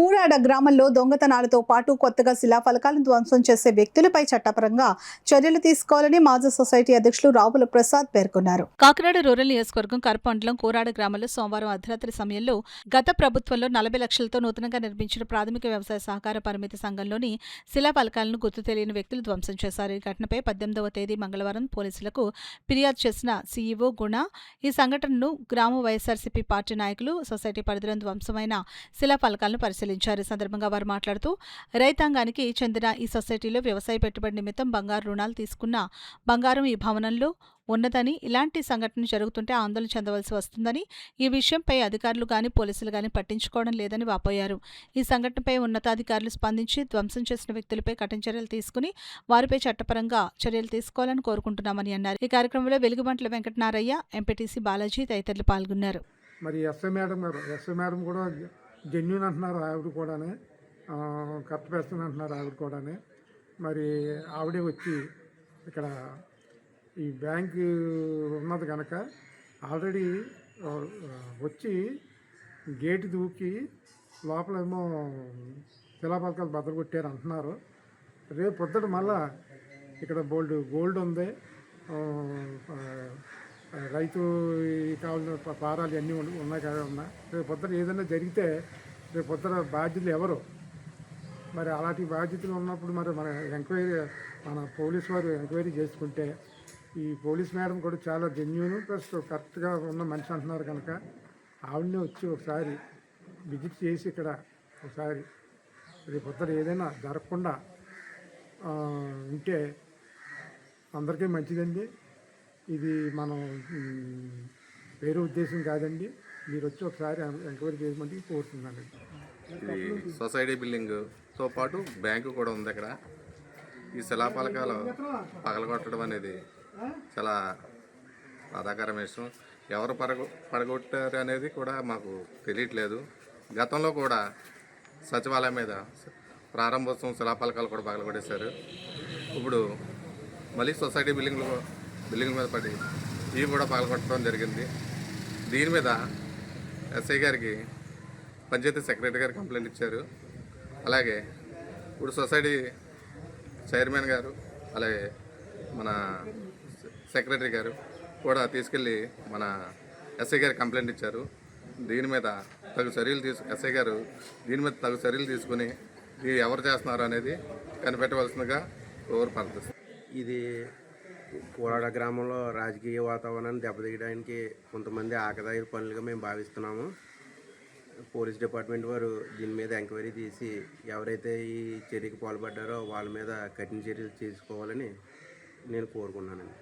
కూరాడ గ్రామంలో దొంగతనాలతో పాటు కొత్తగా శిలాఫలకాలను ధ్వంసం చేసే వ్యక్తులపై చట్టపరంగా చర్యలు తీసుకోవాలని మాజీ సొసైటీ అధ్యక్షులు రావుల ప్రసాద్ పేర్కొన్నారు. కాకినాడ రూరల్ నియోజకవర్గం కరప మండలం కూరాడ గ్రామంలో సోమవారం అర్ధరాత్రి సమయంలో గత ప్రభుత్వంలో 40 లక్షలతో నూతనంగా నిర్మించిన ప్రాథమిక వ్యవసాయ సహకార పరిమితి సంఘంలోని శిలాఫలకాలను గుర్తు తెలియని వ్యక్తులు ధ్వంసం చేశారు. ఈ ఘటనపై 18వ తేదీ మంగళవారం పోలీసులకు ఫిర్యాదు చేసిన సీఈఓ గుణ ఈ సంఘటనను గ్రామ వైఎస్ఆర్సీపీ పార్టీ నాయకులు సొసైటీ పరిధిలో ధ్వంసమైన శిలాఫలకాలను పరిశీలించారు. ఈ సందర్భంగా వారు మాట్లాడుతూ రైతాంగానికి చెందిన ఈ సొసైటీలో వ్యవసాయ పెట్టుబడి నిమిత్తం బంగారు రుణాలు తీసుకున్న బంగారం ఈ భవనంలో ఉన్నదని, ఇలాంటి సంఘటన జరుగుతుంటే ఆందోళన చెందవలసి వస్తుందని, ఈ విషయంపై అధికారులు గాని పోలీసులు గాని పట్టించుకోవడం లేదని వాపోయారు. ఈ సంఘటనపై ఉన్నతాధికారులు స్పందించి ధ్వంసం చేసిన వ్యక్తులపై కఠిన చర్యలు తీసుకుని వారిపై చట్టపరంగా చర్యలు తీసుకోవాలని కోరుకుంటున్నామని అన్నారు. ఈ కార్యక్రమంలో వెలుగుబంట్ల వెంకటనారయ్య, ఎంపీటీసీ బాలాజీ తదితరులు పాల్గొన్నారు. మరి ఎస్ఐ మేడం కూడా జెన్యూన్ అంటున్నారు, ఆవిడ కూడానే కరెక్ట్ పర్సన్ అంటున్నారు, ఆవిడ కూడానే. మరి ఆవిడే వచ్చి ఇక్కడ ఈ బ్యాంకు ఉన్నది కనుక ఆల్రెడీ వచ్చి గేటు దూకి లోపలేమో శిలాఫలకాలు బద్దలు కొట్టారు అంటున్నారు. రేపు పొద్దుట మళ్ళా ఇక్కడ గోల్డ్ ఉంది, రైతు కావాల్సిన ఫారాలు అన్నీ ఉన్నాయి కదా ఉన్నాయి. రేపు పొద్దుట ఏదైనా జరిగితే రేపు పొద్దుట బాధ్యతలు ఎవరు? మరి అలాంటి బాధ్యతలు ఉన్నప్పుడు మరి మన పోలీసు వారు ఎంక్వైరీ చేసుకుంటే, ఈ పోలీస్ మేడం కూడా చాలా జెన్యూన్ ప్లస్ కరెక్ట్గా ఉన్న మనిషి అంటున్నారు కనుక ఆవిడనే వచ్చి ఒకసారి విజిట్ చేసి ఇక్కడ ఒకసారి రేపు పొద్దుట ఏదైనా జరగకుండా ఉంటే అందరికీ మంచిదండి. ఇది మనం వేరే ఉద్దేశం కాదండి. మీరు వచ్చి ఒకసారి ఎంక్వైరీ చేయమని కోరుతున్నానండి. ఇది సొసైటీ బిల్డింగ్తో పాటు బ్యాంకు కూడా ఉంది. ఇక్కడ ఈ శిలాఫలకాలు పగలగొట్టడం అనేది చాలా బాధాకరమైన విషయం. ఎవరు పడగొట్టారు అనేది కూడా మాకు తెలియట్లేదు. గతంలో కూడా సచివాలయం మీద ప్రారంభోత్సవం శిలాఫలకాలు కూడా పగలగొట్టేశారు. ఇప్పుడు మళ్ళీ సొసైటీ బిల్డింగ్ మీద పడి ఇవి కూడా పగలగొట్టడం జరిగింది. దీని మీద ఎస్ఐ గారికి, పంచాయతీ సెక్రటరీ గారు కంప్లైంట్ ఇచ్చారు. అలాగే ఇప్పుడు సొసైటీ చైర్మన్ గారు, అలాగే మన సెక్రటరీ గారు కూడా తీసుకెళ్ళి మన ఎస్ఐ గారు కంప్లైంట్ ఇచ్చారు. దీని మీద తగు చర్యలు ఎస్ఐ గారు దీని మీద తగు చర్యలు తీసుకుని ఇది ఎవరు చేస్తున్నారు అనేది కనిపెట్టవలసిందిగా కోరుకుంటున్నాను. ఇది కూరాడ గ్రామంలో రాజకీయ వాతావరణాన్ని దెబ్బతీయడానికి కొంతమంది ఆకతాయి పనులుగా మేము భావిస్తున్నాము. పోలీస్ డిపార్ట్మెంట్ వారు దీని మీద ఎంక్వైరీ తీసి ఎవరైతే ఈ చర్యకు పాల్పడ్డారో వాళ్ళ మీద కఠిన చర్యలు తీసుకోవాలని నేను కోరుకున్నానండి.